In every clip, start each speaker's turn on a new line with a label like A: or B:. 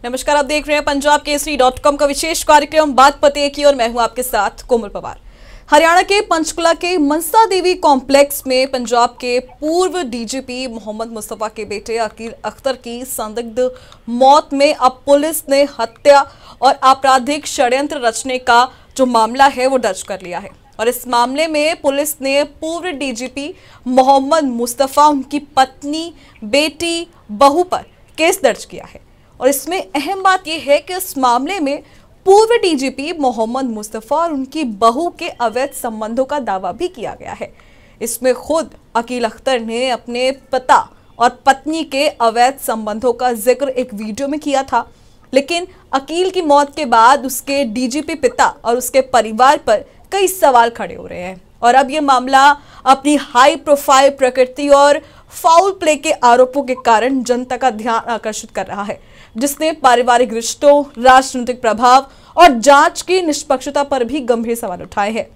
A: नमस्कार, आप देख रहे हैं पंजाब केसरी.com का विशेष कार्यक्रम बात पते की और मैं हूं आपके साथ कोमल पवार। हरियाणा के पंचकुला के मनसा देवी कॉम्प्लेक्स में पंजाब के पूर्व डीजीपी मोहम्मद मुस्तफा के बेटे अकील अख्तर की संदिग्ध मौत में अब पुलिस ने हत्या और आपराधिक षड्यंत्र रचने का जो मामला है वो दर्ज कर लिया है। और इस मामले में पुलिस ने पूर्व डीजीपी मोहम्मद मुस्तफा, उनकी पत्नी, बेटी, बहू पर केस दर्ज किया है। और इसमें अहम बात यह है कि इस मामले में पूर्व डीजीपी मोहम्मद मुस्तफा और उनकी बहू के अवैध संबंधों का दावा भी किया गया है। इसमें खुद अकील अख्तर ने अपने पिता और पत्नी के अवैध संबंधों का जिक्र एक वीडियो में किया था, लेकिन अकील की मौत के बाद उसके डीजीपी पिता और उसके परिवार पर कई सवाल खड़े हो रहे हैं। और अब यह मामला अपनी हाई प्रोफाइल प्रकृति और फाउल प्ले के आरोपों के कारण जनता का ध्यान आकर्षित कर रहा है, जिसने पारिवारिक रिश्तों, राजनीतिक प्रभाव और जांच की निष्पक्षता पर भी गंभीर सवाल उठाए हैं।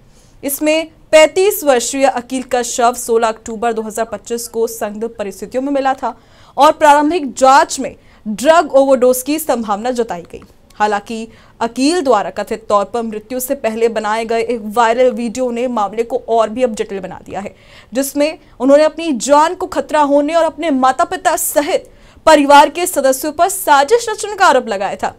A: इसमें 35 वर्षीय अकील का शव 16 अक्टूबर 2025 को संदिग्ध परिस्थितियों में मिला था और प्रारंभिक जांच में ड्रग ओवरडोज की संभावना जताई गई। हालांकि अकील द्वारा कथित तौर पर मृत्यु से पहले बनाए गए एक वायरल वीडियो ने मामले को और भी अब जटिल बना दिया है, जिसमें उन्होंने अपनी जान को खतरा होने और अपने माता पिता सहित परिवार के सदस्यों पर साजिश रचने का आरोप लगाया था,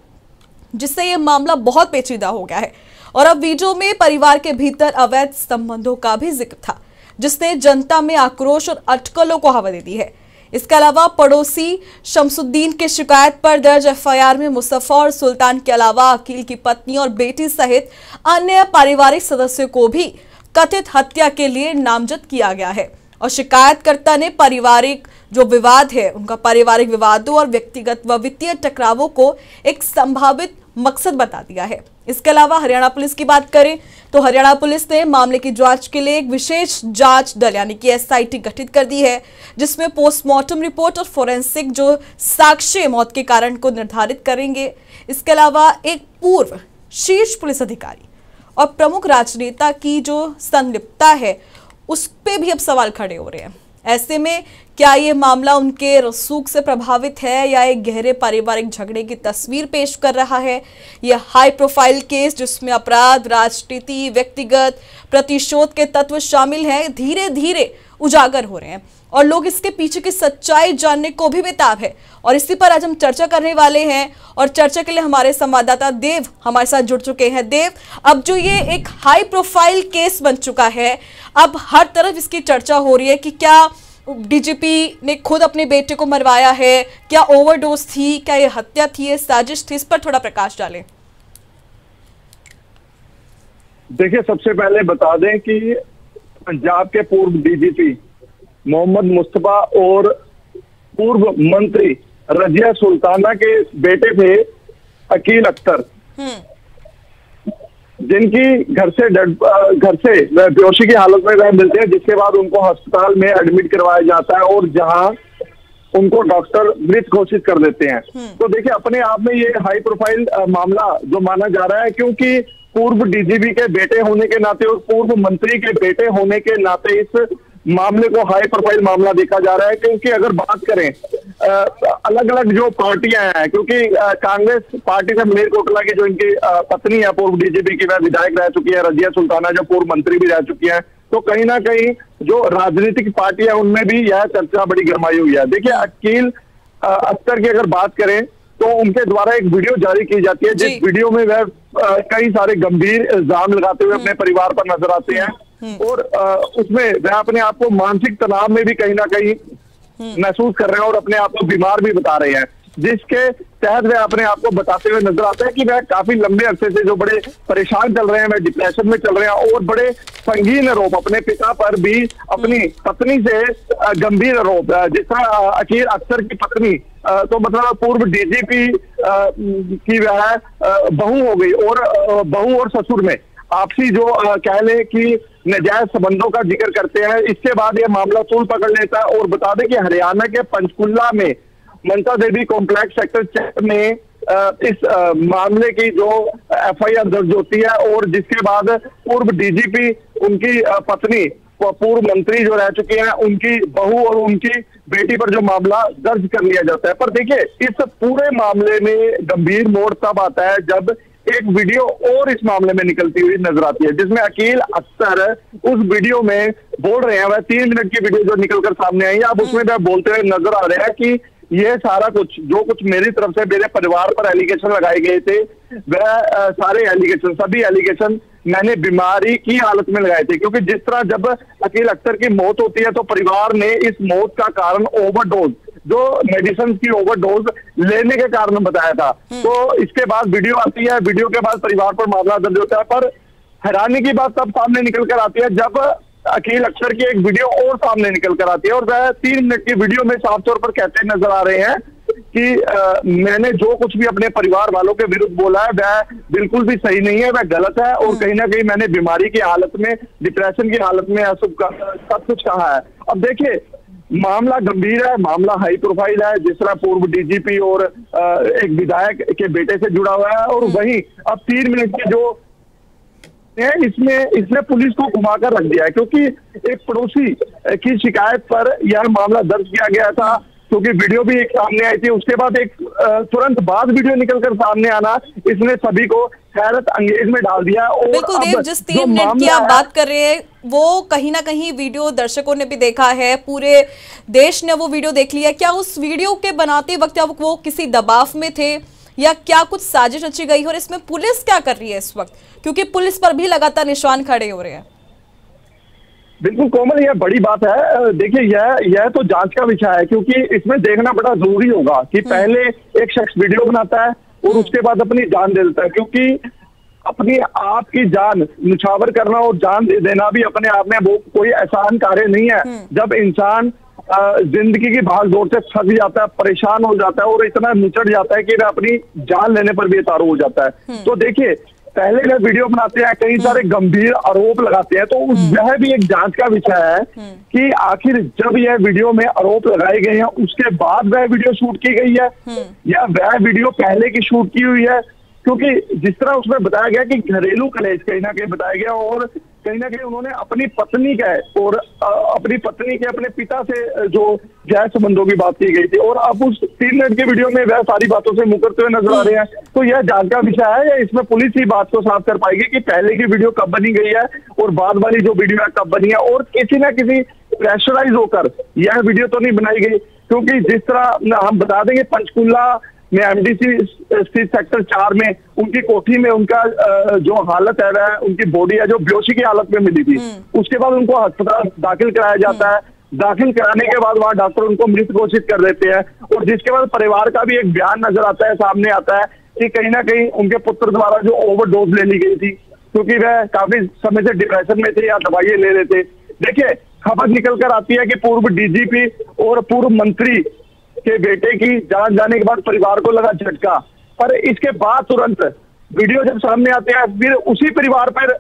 A: जिससे यह मामला बहुत पेचीदा हो गया है। और अब वीडियो में परिवार के भीतर अवैध संबंधों का भी जिक्र था, जिसने जनता में आक्रोश और अटकलों को हवा दे दी है। इसके अलावा पड़ोसी शमसुद्दीन की शिकायत पर दर्ज एफआईआर में मुस्तफा और सुल्तान के अलावा अकील की पत्नी और बेटी सहित अन्य पारिवारिक सदस्यों को भी कथित हत्या के लिए नामजद किया गया है। और शिकायतकर्ता ने पारिवारिक जो विवाद है, उनका पारिवारिक विवादों और व्यक्तिगत व वित्तीय टकरावों को एक संभावित मकसद बता दिया है। इसके अलावा हरियाणा पुलिस की बात करें तो हरियाणा पुलिस ने मामले की जांच के लिए एक विशेष जांच दल यानी कि एसआईटी गठित कर दी है, जिसमें पोस्टमार्टम रिपोर्ट और फोरेंसिक जो साक्ष्य मौत के कारण को निर्धारित करेंगे। इसके अलावा एक पूर्व शीर्ष पुलिस अधिकारी और प्रमुख राजनेता की जो संलिप्तता है उस पे भी अब सवाल खड़े हो रहे हैं। ऐसे में क्या ये मामला उनके रसूख से प्रभावित है या एक गहरे पारिवारिक झगड़े की तस्वीर पेश कर रहा है? यह हाई प्रोफाइल केस जिसमें अपराध, राजनीति, व्यक्तिगत प्रतिशोध के तत्व शामिल हैं, धीरे धीरे उजागर हो रहे हैं और लोग इसके पीछे की सच्चाई जानने को भी बेताब है। और इसी पर आज हम चर्चा करने वाले हैं और चर्चा के लिए हमारे संवाददाता देव हमारे साथ जुड़ चुके हैं। देव, अब जो ये एक हाई प्रोफाइल केस बन चुका है, अब हर तरफ इसकी चर्चा हो रही है कि क्या डीजीपी ने खुद अपने बेटे को मरवाया है, क्या ओवरडोज थी, क्या ये हत्या थी, ये साजिश थी? इस पर थोड़ा प्रकाश डालें।
B: देखिए, सबसे पहले बता दें कि पंजाब के पूर्व डीजीपी मोहम्मद मुस्तफा और पूर्व मंत्री रजिया सुल्ताना के बेटे थे अकील अख्तर, जिनकी घर से बेहोशी की हालत में वह मिलते हैं, जिसके बाद उनको अस्पताल में एडमिट करवाया जाता है और जहां उनको डॉक्टर मृत घोषित कर देते हैं। तो देखिए, अपने आप में ये हाई प्रोफाइल मामला जो माना जा रहा है, क्योंकि पूर्व डीजीपी के बेटे होने के नाते और पूर्व मंत्री के बेटे होने के नाते इस मामले को हाई प्रोफाइल मामला देखा जा रहा है। क्योंकि अगर बात करें अलग अलग जो पार्टियां हैं, क्योंकि कांग्रेस पार्टी से मलेरकोटला की जो इनकी पत्नी है पूर्व डीजीपी की, वह विधायक रह चुकी है, रजिया सुल्ताना जो पूर्व मंत्री भी रह चुकी है, तो कहीं ना कहीं जो राजनीतिक पार्टी है उनमें भी यह चर्चा बड़ी गरमाई हुई है। देखिए, अकील अख्तर की अगर बात करें तो उनके द्वारा एक वीडियो जारी की जाती है, जिस वीडियो में वह कई सारे गंभीर इल्जाम लगाते हुए अपने परिवार पर नजर आते हैं और उसमें वह अपने आप को मानसिक तनाव में भी कहीं ना कहीं महसूस कर रहे हैं और अपने आप को बीमार भी बता रहे हैं, जिसके तहत वह अपने आप को बताते हुए नजर आता है कि वह काफी लंबे अरसे से जो बड़े परेशान चल रहे हैं, वह डिप्रेशन में चल रहे हैं और बड़े संगीन आरोप अपने पिता पर भी, अपनी पत्नी से गंभीर आरोप, जिस तरह अकील अख्तर की पत्नी तो मतलब पूर्व डीजीपी की वह बहू हो गई और बहू और ससुर में आपसी जो कह ले कि नाजायज संबंधों का जिक्र करते हैं। इसके बाद यह मामला तूल पकड़ लेता है और बता दें कि हरियाणा के पंचकुला में मनसा देवी कॉम्प्लेक्स सेक्टर 4 में इस मामले की जो एफआईआर दर्ज होती है और जिसके बाद पूर्व डीजीपी, उनकी पत्नी पूर्व मंत्री जो रह चुके हैं उनकी बहू और उनकी बेटी पर जो मामला दर्ज कर लिया जाता है। पर देखिए इस पूरे मामले में गंभीर मोड़ तब आता है जब एक वीडियो और इस मामले में निकलती हुई नजर आती है, जिसमें अकील अख्तर उस वीडियो में बोल रहे हैं, वह 3 मिनट की वीडियो जो निकलकर सामने आई है, अब उसमें वह बोलते हुए नजर आ रहे हैं कि यह सारा कुछ जो कुछ मेरी तरफ से मेरे परिवार पर एलिगेशन लगाए गए थे, वह सारे एलिगेशन, सभी एलिगेशन मैंने बीमारी की हालत में लगाए थे। क्योंकि जिस तरह जब अकील अख्तर की मौत होती है तो परिवार ने इस मौत का कारण ओवरडोज, जो मेडिसिन की ओवरडोज लेने के कारण बताया था। तो इसके बाद वीडियो आती है, वीडियो के बाद परिवार पर मामला दर्ज होता है। पर हैरानी की बात तब सामने निकल कर आती है जब अकील अख्तर की एक वीडियो और सामने निकल कर आती है और वह 3 मिनट की वीडियो में साफ तौर पर कहते नजर आ रहे हैं कि मैंने जो कुछ भी अपने परिवार वालों के विरुद्ध बोला है वह बिल्कुल भी सही नहीं है, वह गलत है और कहीं ना कहीं मैंने बीमारी की हालत में, डिप्रेशन की हालत में सब कुछ कहा है। अब देखिए मामला गंभीर है, मामला हाई प्रोफाइल है, जिस तरह पूर्व डीजीपी और एक विधायक के बेटे से जुड़ा हुआ है। और वहीं अब 3 मिनट के जो इसने पुलिस को घुमाकर रख दिया है, क्योंकि एक पड़ोसी की शिकायत पर यह मामला दर्ज किया गया था, क्योंकि वीडियो भी एक सामने आई थी। उसके बाद एक तुरंत बाद वीडियो निकलकर सामने आना इसने सभी को हैरत अंगेज में डाल दिया। और
A: बिल्कुल देव, जिस 3 मिनट की आप बात कर रहे हैं वो कहीं ना कहीं वीडियो दर्शकों ने भी देखा है, पूरे देश ने वो वीडियो देख लिया। क्या उस वीडियो के बनाते वक्त वो किसी दबाव में थे या क्या कुछ साजिश रची गई, और इसमें पुलिस क्या कर रही है इस वक्त, क्योंकि पुलिस पर भी लगातार निशान खड़े हो रहे हैं?
B: बिल्कुल कोमल, यह बड़ी बात है। देखिए यह तो जांच का विषय है, क्योंकि इसमें देखना बड़ा जरूरी होगा कि पहले एक शख्स वीडियो बनाता है और उसके बाद अपनी जान दे देता है, क्योंकि अपनी आप की जान निछावर करना और जान दे देना भी अपने आप में वो कोई आसान कार्य नहीं है। जब इंसान जिंदगी की भाग दौड़ से थक जाता है, परेशान हो जाता है और इतना निचट जाता है कि वह अपनी जान लेने पर भी उतारू हो जाता है। तो देखिए पहले जब वीडियो बनाते हैं कई सारे गंभीर आरोप लगाते हैं, तो यह भी एक जांच का विषय है कि आखिर जब यह वीडियो में आरोप लगाए गए हैं उसके बाद वह वीडियो शूट की गई है या वह वीडियो पहले की शूट की हुई है। क्योंकि जिस तरह उसमें बताया गया कि घरेलू कलेश कहीं ना कहीं बताया गया और कहीं ना कहीं उन्होंने अपनी पत्नी का और अपनी पत्नी के अपने पिता से जो गैर संबंधों की बात की गई थी, और अब उस 3 मिनट की वीडियो में वह सारी बातों से मुकरते हुए नजर आ रहे हैं। तो यह जांच का विषय है, या इसमें पुलिस ही बात को साफ कर पाएगी कि पहले की वीडियो कब बनी गई है और बाद वाली जो वीडियो है कब बनी है, और किसी ना किसी प्रेशराइज होकर यह वीडियो तो नहीं बनाई गई। क्योंकि जिस तरह हम बता देंगे पंचकुला में एमडीसी स्थित सेक्टर 4 में उनकी कोठी में उनका जो हालत है वह उनकी बॉडी है जो बेहोशी की हालत में मिली थी। उसके बाद उनको अस्पताल दाखिल कराया जाता है। दाखिल कराने के बाद वहां डॉक्टर उनको मृत घोषित कर देते हैं, और जिसके बाद परिवार का भी एक बयान नजर आता है, सामने आता है कि कहीं ना कहीं उनके पुत्र द्वारा जो ओवरडोज ले ली गई थी, क्योंकि वह काफी समय से डिप्रेशन में थे या दवाइयां ले रहे थे। देखिए खबर निकल कर आती है कि पूर्व डीजीपी और पूर्व मंत्री के बेटे की जान जाने के बाद परिवार को लगा झटका, पर इसके बाद तुरंत वीडियो जब सामने आते हैं फिर उसी परिवार पर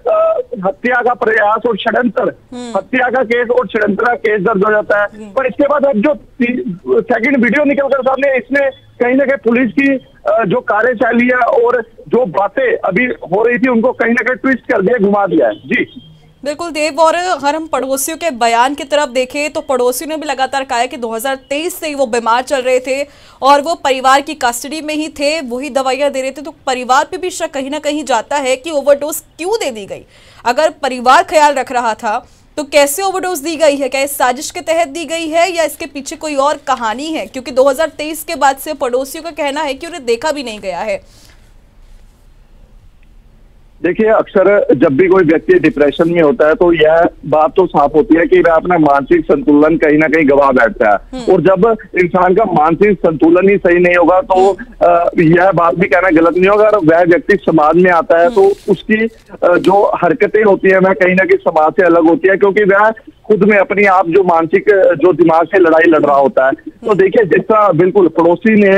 B: हत्या का प्रयास और षड्यंत्र, हत्या का केस और षड्यंत्र का केस दर्ज हो जाता है। पर इसके बाद अब जो सेकंड वीडियो निकलकर सामने, इसमें कहीं ना कहीं पुलिस की जो कार्यशैली है और जो बातें अभी हो रही थी उनको कहीं ना कहीं ट्विस्ट कर दिया, घुमा दिया है। जी
A: बिल्कुल देव, और अगर हम पड़ोसियों के बयान की तरफ देखें तो पड़ोसियों ने भी लगातार कहा है कि 2023 से ही वो बीमार चल रहे थे और वो परिवार की कस्टडी में ही थे, वही दवाइयां दे रहे थे। तो परिवार पे भी शक कहीं ना कहीं जाता है कि ओवरडोज क्यों दे दी गई। अगर परिवार ख्याल रख रहा था तो कैसे ओवरडोज दी गई है? क्या इस साजिश के तहत दी गई है या इसके पीछे कोई और कहानी है? क्योंकि 2023 के बाद से पड़ोसियों का कहना है कि उन्हें देखा भी नहीं गया है।
B: देखिए अक्सर जब भी कोई व्यक्ति डिप्रेशन में होता है तो यह बात तो साफ होती है कि वह अपना मानसिक संतुलन कहीं ना कहीं गवा बैठता है, और जब इंसान का मानसिक संतुलन ही सही नहीं होगा तो यह बात भी कहना गलत नहीं होगा। अगर वह व्यक्ति समाज में आता है तो उसकी जो हरकतें होती है वह कहीं ना कहीं समाज से अलग होती है, क्योंकि वह खुद में अपनी आप जो मानसिक जो दिमाग से लड़ाई लड़ रहा होता है। तो देखिए जिस तरह बिल्कुल पड़ोसी ने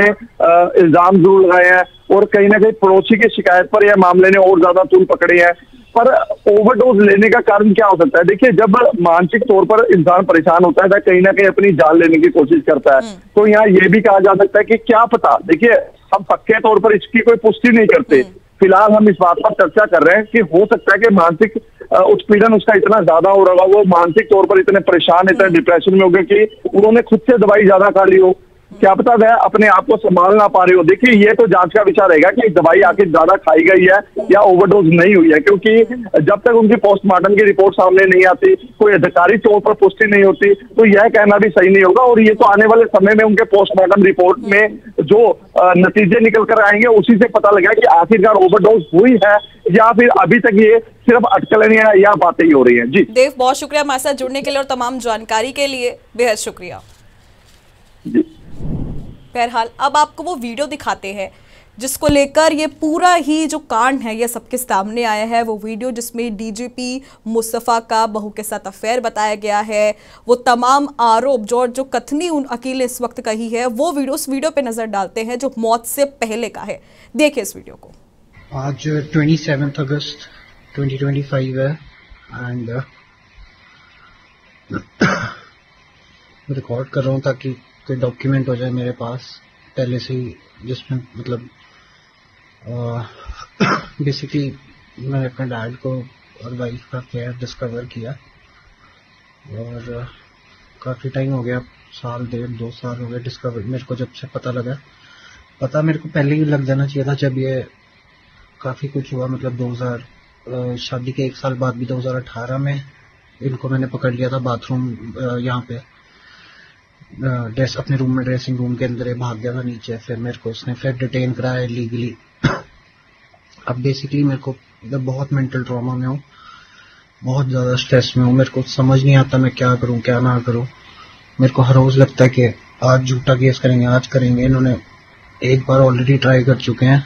B: इल्जाम जरूर लगाए हैं और कहीं ना कहीं पड़ोसी की शिकायत पर यह मामले ने और ज्यादा तूल पकड़े हैं, पर ओवरडोज लेने का कारण क्या हो सकता है? देखिए जब मानसिक तौर पर इंसान परेशान होता है तो कहीं ना कहीं अपनी जान लेने की कोशिश करता है। तो यहाँ ये भी कहा जा सकता है कि क्या पता, देखिए हम पक्के तौर पर इसकी कोई पुष्टि नहीं करते फिलहाल हम इस बात पर चर्चा कर रहे हैं कि हो सकता है कि मानसिक उत्पीड़न उसका इतना ज्यादा हो रहा, वो मानसिक तौर पर इतने परेशान, इतने डिप्रेशन में हो गए कि उन्होंने खुद से दवाई ज्यादा खा ली हो, क्या पता वह अपने आप को संभाल ना पा रहे हो। देखिए ये तो जांच का विषय रहेगा कि दवाई आखिर ज्यादा खाई गई है या ओवरडोज नहीं हुई है, क्योंकि जब तक उनकी पोस्टमार्टम की रिपोर्ट सामने नहीं आती, कोई अधिकारी तौर पर पुष्टि नहीं होती, तो यह कहना भी सही नहीं होगा। और ये तो आने वाले समय में उनके पोस्टमार्टम रिपोर्ट में जो नतीजे निकल कर आएंगे उसी से पता लगेगा कि आखिरकार ओवरडोज हुई है या फिर अभी तक ये सिर्फ अटकलें या बातें ही हो रही हैं। जी
A: देव, बहुत शुक्रिया हमारे साथ जुड़ने के लिए और तमाम जानकारी के लिए, बेहद शुक्रिया।
B: जी
A: बहरहाल अब आपको वो वीडियो दिखाते हैं जिसको लेकर ये पूरा ही जो कांड है ये सबके सामने आया है। वो वीडियो जिसमें डीजीपी मुस्तफ़ा का बहू के साथ अफेयर बताया गया है, वो तमाम आरोप जो कथनी उन अकील ने इस वक्त कही है, वो वीडियो उस वीडियो पे नजर डालते हैं जो मौत से पहले का है। देखिए इस वीडियो को।
C: आज 27 अगस्त 2025 है एंड रिकॉर्ड कर रहा हूँ ताकि कोई डॉक्यूमेंट हो जाए मेरे पास पहले से ही, जिसमें मतलब बेसिकली मैंने अपने डैड को और वाइफ का अफेयर डिस्कवर किया और काफ़ी टाइम हो गया, साल 1.5-2 साल हो गए डिस्कवर मेरे को, जब से पता लगा। पता मेरे को पहले ही लग जाना चाहिए था जब ये काफ़ी कुछ हुआ, मतलब 2000 शादी के 1 साल बाद भी 2018 में इनको मैंने पकड़ लिया था बाथरूम यहाँ पे अपने रूम में, ड्रेसिंग रूम के अंदर भाग गया था नीचे, फिर मेरे को उसने फिर डिटेन कराया लीगली। अब बेसिकली मेरे को बहुत मेंटल ट्रॉमा में हूँ, बहुत ज़्यादा स्ट्रेस में हूँ, मेरे को समझ नहीं आता मैं क्या करूँ क्या ना करूँ। मेरे को हर रोज़ लगता है कि आज झूठा केस करेंगे, आज करेंगे। इन्होंने एक बार ऑलरेडी ट्राई कर चुके हैं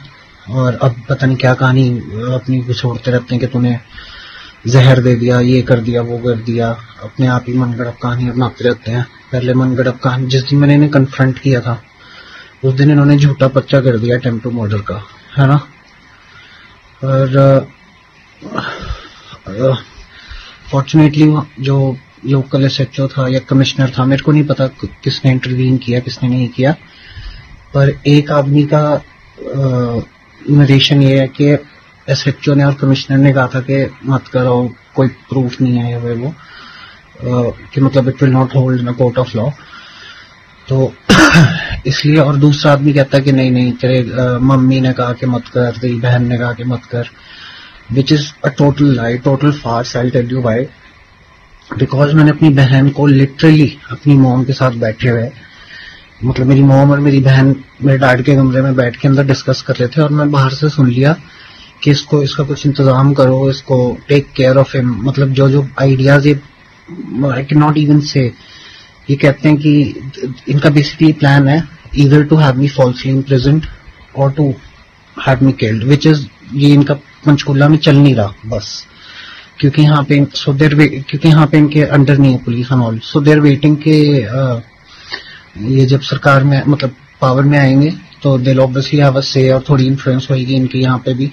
C: और अब पता नहीं क्या कहानी अपनी छोड़ते रहते हैं कि तूने जहर दे दिया, ये कर दिया, वो कर दिया, अपने आप ही मनगढ़ंत कहानी बनाते रहते हैं। पहले मनगढ़ंत कहानी जिस दिन मैंने इन्हें कन्फ्रंट किया था उस दिन इन्होंने झूठा पर्चा कर दिया टेम्पो मर्डर का, है ना। और फॉर्चुनेटली जो लोकल एसएचओ था या कमिश्नर था, मेरे को नहीं पता किसने इंटरवीन किया किसने नहीं किया, पर एक आदमी का नरेशन ये है कि एसएचओ ने और कमिश्नर ने कहा था कि मत करो, कोई प्रूफ नहीं है वो कि मतलब it will not hold in a court of law, तो इसलिए। और दूसरा आदमी कहता है कि नहीं नहीं तेरे मम्मी ने कहा कि मत कर, तेरी बहन ने कहा कि मत कर, which is a total lie, total farce. I will tell you why. Because मैंने अपनी बहन को लिटरली अपनी मॉम के साथ बैठे हुए, मतलब मेरी मॉम और मेरी बहन मेरे डैड के कमरे में बैठ के अंदर डिस्कस कर रहे थे और मैं बाहर से सुन लिया कि इसका कुछ इंतजाम करो, इसको टेक केयर ऑफ हिम। मतलब जो आइडियाज ये आई कैन नॉट इवन से, ये कहते हैं कि इनका बेसिकली प्लान है either to have me falsely imprisoned और to have me killed, which is ये इनका पंचकुला में चल नहीं रहा बस, क्योंकि यहाँ पे क्योंकि यहाँ पे इनके अंडर नहीं है police and all, so they're waiting के ये जब सरकार में मतलब पावर में आएंगे तो दे ऑब्वियसली हैव अ से और थोड़ी इन्फ्लुएंस होगी इनकी यहाँ पे भी,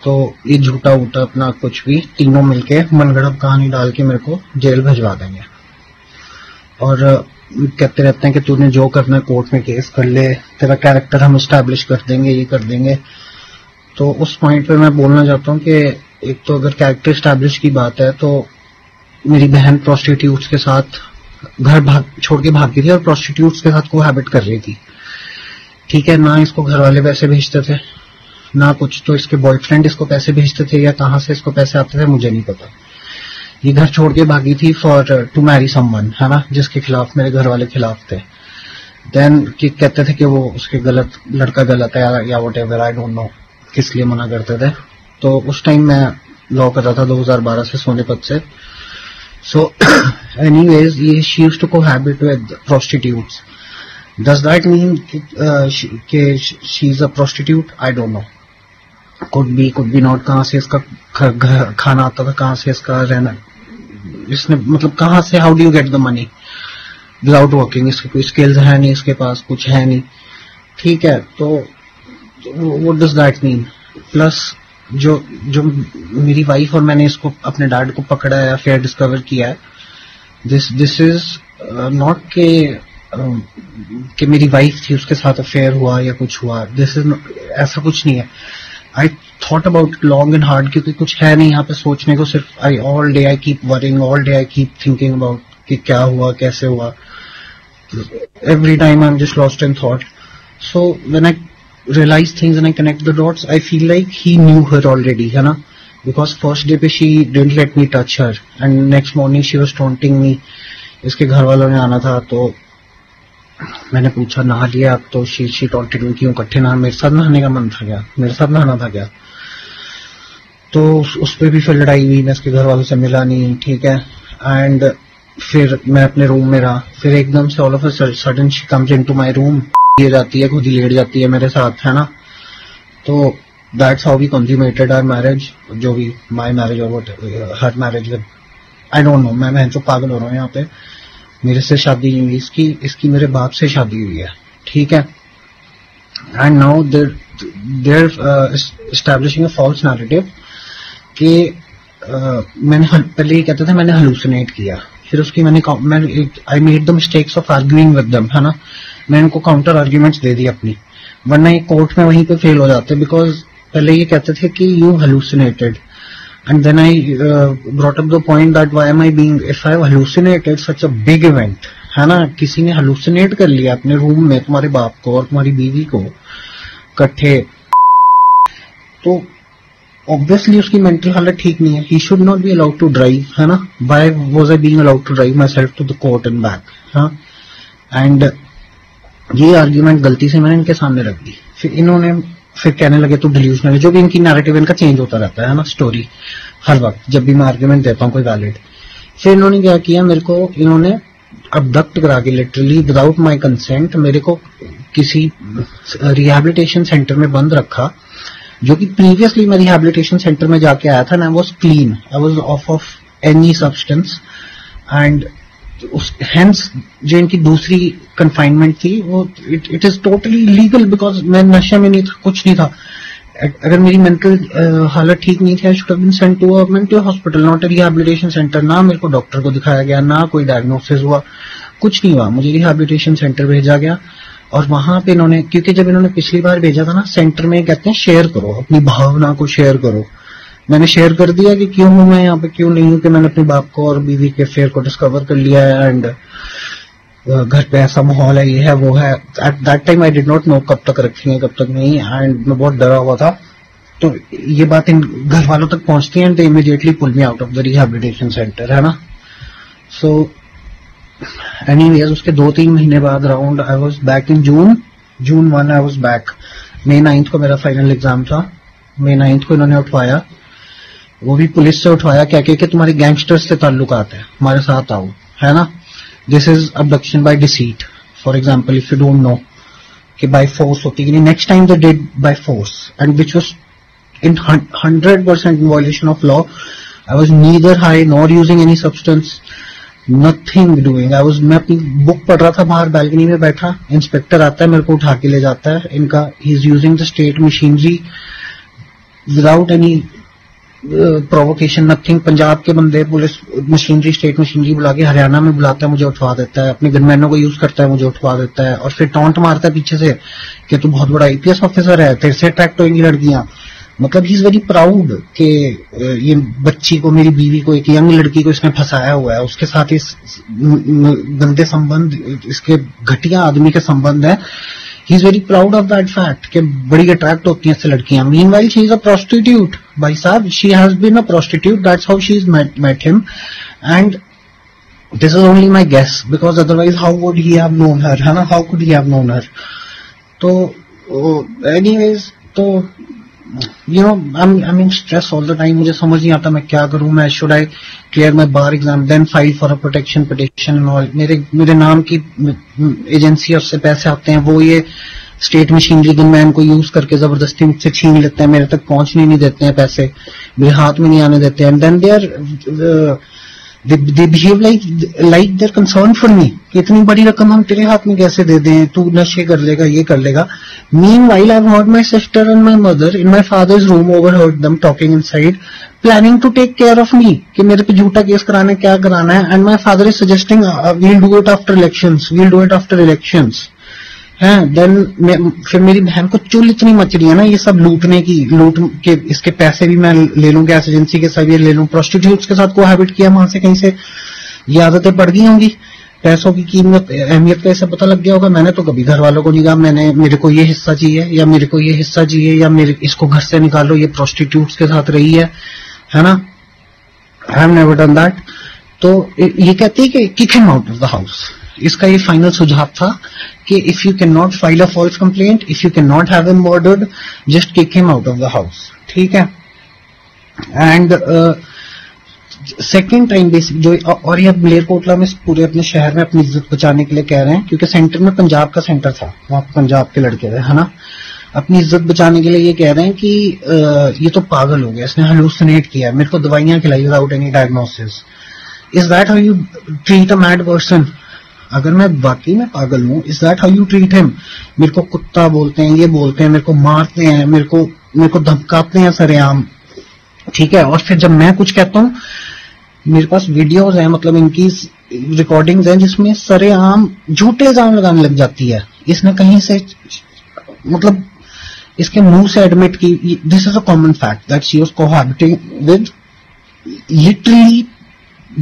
C: तो ये झूठा वूठा अपना कुछ भी तीनों मिलके मनगढ़ंत कहानी डाल के मेरे को जेल भिजवा देंगे। और कहते रहते हैं कि तूने जो करना है कोर्ट में केस कर ले, तेरा कैरेक्टर हम एस्टैब्लिश कर देंगे, ये कर देंगे। तो उस पॉइंट पे मैं बोलना चाहता हूँ कि एक तो अगर कैरेक्टर एस्टैब्लिश की बात है तो मेरी बहन प्रोस्टिट्यूट्स के साथ घर छोड़ के भागी थी और प्रोस्टिट्यूट्स के साथ कोहैबिट कर रही थी, ठीक है ना। इसको घर वाले पैसे भेजते थे ना कुछ, तो इसके बॉयफ्रेंड इसको पैसे भेजते थे या कहाँ से इसको पैसे आते थे मुझे नहीं पता। ये घर छोड़ के भागी थी फॉर टू मैरी समवन, है ना, जिसके खिलाफ मेरे घर वाले खिलाफ थे। देन कहते थे कि वो उसके लड़का गलत है या what ever, I don't no किस लिए मना करते थे। तो उस टाइम मैं लॉ कर रहा था 2012 से सोनीपत से। सो एनीवेज ये she used to cohabit with prostitutes. Does that mean कि she is a prostitute? I don't know, could be not. कहाँ से इसका खाना आता था, कहाँ से इसका रहना, इसने मतलब कहाँ से, how do you get the money without working? इसके कोई स्किल्स है नहीं, इसके पास कुछ है नहीं, ठीक है। तो what does that mean? Plus जो मेरी वाइफ और मैंने इसको अपने डैड को पकड़ा है, अफेयर डिस्कवर किया है, दिस इज नॉट कि मेरी वाइफ थी उसके साथ अफेयर हुआ या कुछ हुआ, दिस इज ऐसा कुछ नहीं है। I thought about long and hard, क्योंकि कुछ है नहीं यहाँ पे सोचने को, सिर्फ all day I keep worrying, all day I keep thinking about कि क्या हुआ, कैसे हुआ. Every time I'm just lost in thought. So when I realize things and I connect the dots, I feel like he knew her already, है ना? Because first day पे she didn't let me touch her, and next morning she was taunting me. इसके घर वालों ने आना था, तो मैंने पूछा नहा लिया आप? तो she taunted me, क्यों इकट्ठे नहा, मेरे साथ नहाने का मन था क्या, मेरे साथ नहाना था क्या? तो उस पर भी फिर लड़ाई हुई, मैं इसके घर वालों से मिला नहीं, ठीक है. एंड फिर मैं अपने रूम में रहा, फिर एकदम से all of a sudden she comes into my room, ये जाती है, खुद ही लेट जाती है मेरे साथ, है ना. तो that's how we consummated our marriage, जो भी माय मैरिज और what her marriage with, I don't know, मैं तो पागल हो रहा हूँ यहाँ पे. मेरे से शादी नहीं हुई इसकी मेरे बाप से शादी हुई है, ठीक है. And now they're establishing a false narrative कि मैंने पहले ये कहते थे मैंने हेलुसिनेट किया, फिर उसकी I made the mistakes of arguing with them, है ना. मैंने इनको काउंटर आर्ग्यूमेंट्स दे दी अपनी, वरना ये कोर्ट में वहीं पे फेल हो जाते, बिकॉज पहले ये कहते थे कि you hallucinated, and then I brought up the point that why am I being, if I have hallucinated such a big event, है ना, किसी ने हेलुसिनेट कर लिया अपने रूम में तुम्हारे बाप को और तुम्हारी बीवी को इकट्ठे, तो ऑब्वियसली उसकी मेंटल हालत ठीक नहीं है. He should not be allowed to drive, है ना. Why was I being allowed to drive myself to the court and back, हाँ. एंड ये आर्ग्यूमेंट गलती से मैंने इनके सामने रख दी. फिर इन्होंने फिर कहने लगे तो डिल्यूजनल, जो भी इनकी नैरेटिव इनका चेंज होता रहता है ना, स्टोरी हर वक्त जब भी मैं आर्ग्यूमेंट देता हूँ कोई वैलिड. फिर इन्होंने क्या किया, मेरे को इन्होंने अबडक्ट करा के लिटरली विदाउट माई कंसेंट मेरे को किसी रिहैबिलिटेशन सेंटर में बंद रखा, जो कि प्रीवियसली मैं रिहैबिलिटेशन सेंटर में जाके आया था, and I was clean, I was of any substance, and hence जो इनकी दूसरी कन्फाइनमेंट थी वो it is totally legal, because मैं नशे में नहीं था, कुछ नहीं था. अगर मेरी मेंटल हालत ठीक नहीं थी, I should have been sent to a mental hospital, not a rehabilitation centre. ना मेरे को डॉक्टर को दिखाया गया, ना कोई डायग्नोसिस हुआ, कुछ नहीं हुआ, मुझे रिहैबिलिटेशन सेंटर भेजा गया. और वहां पे इन्होंने, क्योंकि जब इन्होंने पिछली बार भेजा था ना सेंटर में, कहते हैं शेयर करो अपनी भावना को, शेयर करो. मैंने शेयर कर दिया कि क्यों हूं मैं यहाँ पे, क्यों नहीं हूं, कि मैंने अपने बाप को और बीवी के अफेयर को डिस्कवर कर लिया है, एंड घर पे ऐसा माहौल है, ये है वो है. At that time I did not know कब तक रखेंगे कब तक नहीं, एंड मैं बहुत डरा हुआ था. तो ये बात इन घर वालों तक पहुंचती है, and they immediately pull me out of the rehabilitation centre, है ना. सो एनीवेज उसके 2-3 महीने बाद around I was back in June 1 I was back. May 9 को मेरा फाइनल एग्जाम था. May 9 को इन्होंने उठवाया, वो भी पुलिस से उठवाया, क्या कि तुम्हारे गैंगस्टर्स से ताल्लुकात है, हमारे साथ आओ, है ना. This is abduction by deceit. For example if you don't know कि बाय फोर्स होती है, next time they did by force, and which was in 100% in violation of law. I was neither high nor using any substance, nothing doing. मैं अपनी book पढ़ रहा था बाहर balcony में बैठा, इंस्पेक्टर आता है मेरे को उठा के ले जाता है इनका. He is using the state machinery without any provocation, nothing. Punjab के बंदे पुलिस मशीनरी, स्टेट मशीनरी बुला के हरियाणा में बुलाता है, मुझे उठवा देता है, अपने गनमैनों को यूज करता है, मुझे उठवा देता है, और फिर टॉन्ट मारता है पीछे से कि तू बहुत बड़ा आईपीएस ऑफिसर है, तेरे से अट्रैक्ट होंगी लड़कियां. मतलब ही इज वेरी प्राउड कि ये बच्ची को, मेरी बीवी को, एक यंग लड़की को इसने फंसाया हुआ है, उसके साथ इस गंदे संबंध, इसके घटिया आदमी के संबंध है. He is very proud of that fact कि बड़ी अट्रैक्ट होती हैं इससे लड़कियां. Meanwhile she is a prostitute, भाई साहब, she has been a prostitute, that's how she is met him, and this is only my guess, because otherwise how would he have known her, है ना, how could he have known her. तो anyways, तो you know I'm in stress all the time. मुझे समझ नहीं आता मैं क्या करूं. मैं should I clear my bar exam then file for a protection petition and all. मेरे नाम की एजेंसी से पैसे आते हैं, वो ये स्टेट मशीनरी गनमैन को यूज करके जबरदस्ती मुझसे छीन लेते हैं, मेरे तक पहुंचने नहीं देते हैं पैसे, मेरे हाथ में नहीं आने देते हैं. And then they behave like they're concerned for me. इतनी बड़ी रकम हम तेरे हाथ में कैसे दे दें, तू नशे कर लेगा, ये कर लेगा. Meanwhile, I've heard my sister and my mother in my father's room, overheard them talking inside, planning to take care of me, कि मेरे पे झूठा केस कराना है, क्या कराना है. And my father is suggesting we'll do it after elections, हैं। देन फिर मेरी बहन को चुल इतनी मच रही है ना ये सब लूटने की, लूट के इसके पैसे भी मैं ले लूं, गैस एजेंसी के सब ये ले लूं, प्रोस्टिट्यूट्स के साथ कोहैबिट किया वहां से कहीं से, ये आदतें पड़ गई होंगी, पैसों की कीमत अहमियत कैसे पता लग गया होगा। मैंने तो कभी घर वालों को नहीं कहा मेरे को ये हिस्सा चाहिए या मेरे को ये हिस्सा चाहिए या मेरे इसको घर से निकालो, ये प्रोस्टिट्यूट्स के साथ रही है ना, I have never done that. तो ये कहती है कि kick him out of the house. इसका ये फाइनल सुझाव था कि if you can not file a false complaint, if you can not have him murdered, just kick him out of the house, ठीक है। एंड सेकेंड टाइम बेसिक जो, और ये मलेरकोटला में पूरे अपने शहर में अपनी इज्जत बचाने के लिए कह रहे हैं, क्योंकि सेंटर में पंजाब का सेंटर था, वहां पंजाब के लड़के थे, है ना, अपनी इज्जत बचाने के लिए ये कह रहे हैं कि ये तो पागल हो गया, इसने हेलुसिनेट किया, मेरे को दवाइयां खिलाई without any diagnosis. Is that how you treat a mad person? अगर मैं वाकई में पागल हूं, is that how you treat him? मेरे को कुत्ता बोलते हैं, ये बोलते हैं, मेरे को मारते हैं, मेरे को धमकाते हैं सरेआम, ठीक है। और फिर जब मैं कुछ कहता हूं, मेरे पास वीडियोस हैं, मतलब इनकी रिकॉर्डिंग्स हैं जिसमें सरेआम झूठे इल्जाम लगाने लग जाती है। इसने कहीं से, मतलब इसके मुंह से एडमिट की, this is a common fact that she was cohabiting with literally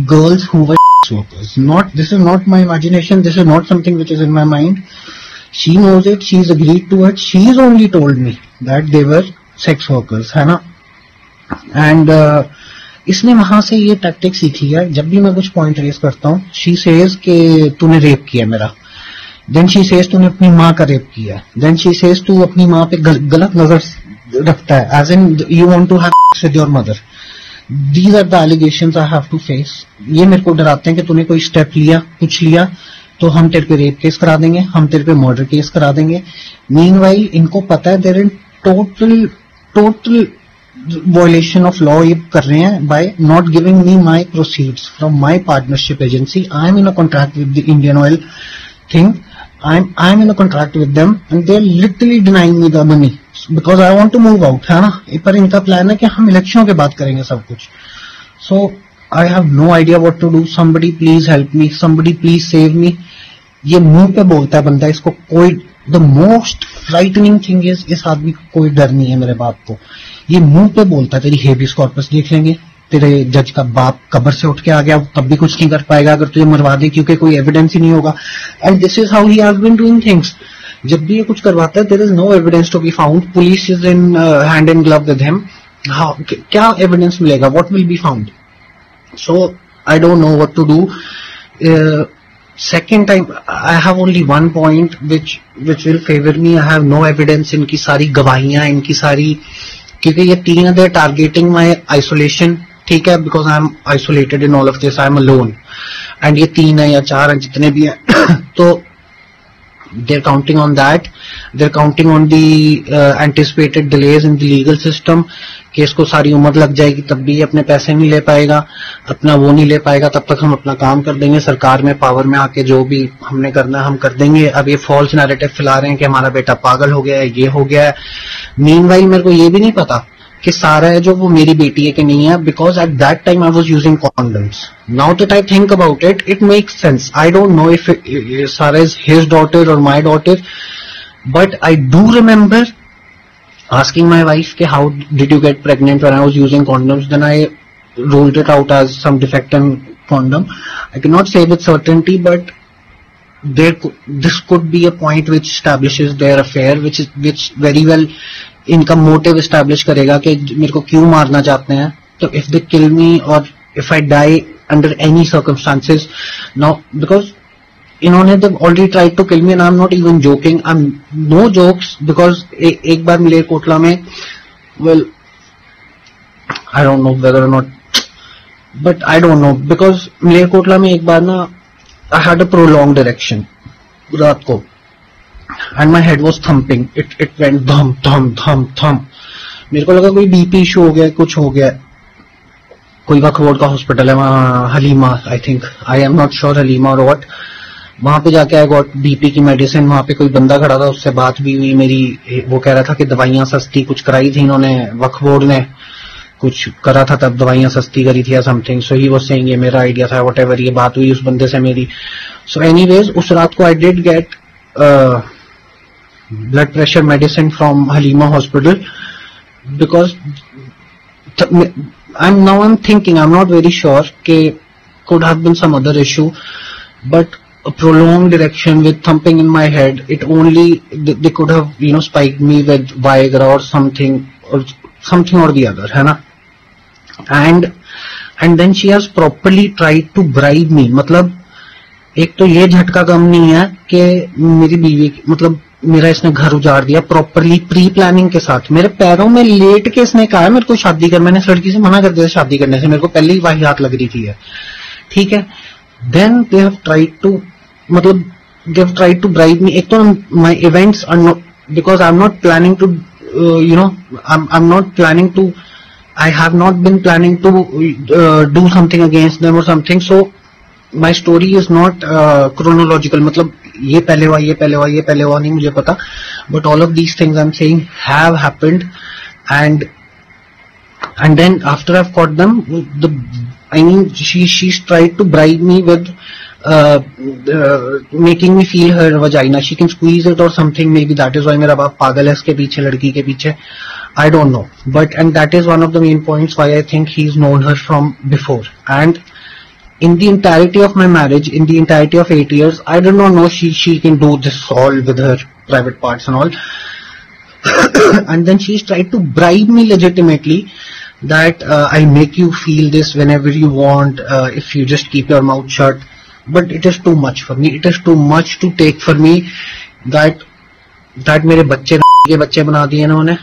C: girls who were workers. This is not my imagination. This is not something which is in my mind. She knows it. She's agreed to it. She's only told me that they were sex workers, है ना. And इसने वहां से ये tactic सीखी है। जब भी मैं कुछ पॉइंट रेस करता हूँ, she says कि तूने रेप किया मेरा, then she says तूने अपनी माँ का रेप किया, then she says तू अपनी माँ पे गलत नजर रखता है, as in you want to have sex with your mother. These are the allegations I have to face. ये मेरे को डराते हैं कि तूने कोई स्टेप लिया, कुछ लिया, तो हम तेरे पे रेप केस करा देंगे, हम तेरे पे मर्डर केस करा देंगे। मीनवाइल इनको पता है they're in total violation of law ये कर रहे हैं by not giving me my proceeds from my partnership agency. I am in a contract with the Indian Oil thing, I am in a contract with them and they are literally denying me the money because I want to move out, है ना। पर इनका plan है कि हम इलेक्शनों के बाद करेंगे सब कुछ। So I have no idea what to do. Somebody please help me. Somebody please save me. ये मुंह पे बोलता है बंदा, इसको कोई, the most frightening thing is इस आदमी को कोई डर नहीं है मेरे बाप को। ये मुंह पे बोलता है तेरी हेबियस कॉर्पस देख लेंगे, तेरे जज का बाप कब्र से उठ के आ गया, तब भी कुछ नहीं कर पाएगा अगर तुझे मरवा दे, क्योंकि कोई एविडेंस ही नहीं होगा। And this is how he has been doing things. जब भी ये कुछ करवाता है, there is no evidence to be found, police is in hand in glove with him. क्या एविडेंस मिलेगा? What will be found? So I don't know what to do. Second time I have only one point which will favour me. I have no evidence. इनकी सारी गवाहियां, इनकी सारी, क्योंकि ये तीन है, they are targeting my isolation, ठीक है, because I am isolated in all of this, I am alone. And ये तीन है या चार है जितने भी हैं तो they are counting on that, they are counting on the anticipated delays in the legal system, कि इसको सारी उम्र लग जाएगी तब भी ये अपने पैसे नहीं ले पाएगा, अपना वो नहीं ले पाएगा, तब तक हम अपना काम कर देंगे, सरकार में पावर में आके जो भी हमने करना है हम कर देंगे। अब ये फॉल्स नैरेटिव फैला रहे हैं कि हमारा बेटा पागल हो गया है, ये हो गया है। मीनवाइल मेरे को ये भी नहीं पता कि सारा है जो वो मेरी बेटी है कि नहीं है, because at that time I was using condoms. Now that I think about it, it makes sense. I don't know if सारा इज हिज डॉटर और my daughter, but I do remember asking my wife ke how did you get pregnant when I was using condoms, then I ruled it out as some defect in condom. I cannot say with certainty, but this could be a point which establishes their affair, which very well इनका motive establish करेगा कि मेरे को क्यों मारना चाहते हैं। तो if they kill me or if I die under any circumstances, now because इन्होंने जब already try to kill me and I am not even joking, I am no jokes, because एक बार मलेरकोटला में, well I don't know whether or not, but I don't know, because Malerkotla में एक बार ना I had a prolonged erection रात को and my head was thumping, it went धम धम धम धम। मेरे को लगा कोई बीपी इशू हो गया, कुछ हो गया। कोई वखबोर्ड का हॉस्पिटल है वहाँ, Halima I think, I am not sure Halima और व्हाट, वहां पे जाके आई गॉट बीपी की मेडिसिन। वहां पे कोई बंदा खड़ा था, उससे बात भी हुई मेरी, वो कह रहा था कि दवाइयां सस्ती कुछ कराई थी इन्होंने, वक्फ बोर्ड ने कुछ करा था तब दवाइयां सस्ती करी थी या something. So he was saying ये मेरा आइडिया था, व्हाटएवर, ये बात हुई उस बंदे से मेरी। सो एनीवेज उस रात को I did get blood pressure medicine from Halima Hospital, because I'm thinking, I'm not very sure, could have been some other issue, but a prolonged erection with thumping in my head, they could have, spiked me with Viagra or something or the other, है ना? And then she has properly tried to bribe me. मतलब एक तो ये झटका कम नहीं है कि मेरी बीवी, मतलब मेरा इसने घर उजाड़ दिया प्रॉपरली प्री प्लानिंग के साथ, मेरे पैरों में लेट के इसने कहा मेरे को शादी कर, मैंने इस लड़की से मना कर दिया शादी करने से, मेरे को पहले ही वाहियात लग रही थी है, ठीक है. Then they have tried to bribe me. एक तो my events are not, because I am not planning to I have not been planning to do something against them or something. So my story is not chronological. मतलब ये पहले हुआ नहीं मुझे पता. But all of these things I'm saying have happened, and then after I've caught them, she's tried to bribe me with making me feel her vagina. She can squeeze it or something. Maybe that is why मेरा बाप पागल है इसके पीछे, लड़की के पीछे. I don't know, and that is one of the main points why I think he's known her from before. And in the entirety of my marriage, in the entirety of 8 years, I did not know she can do this all with her private parts and all. And then she's tried to bribe me legitimately that I'll make you feel this whenever you want, if you just keep your mouth shut. But it is too much for me. It is too much to take for me that मेरे बच्चे के बच्चे बना दिए इन्होंने.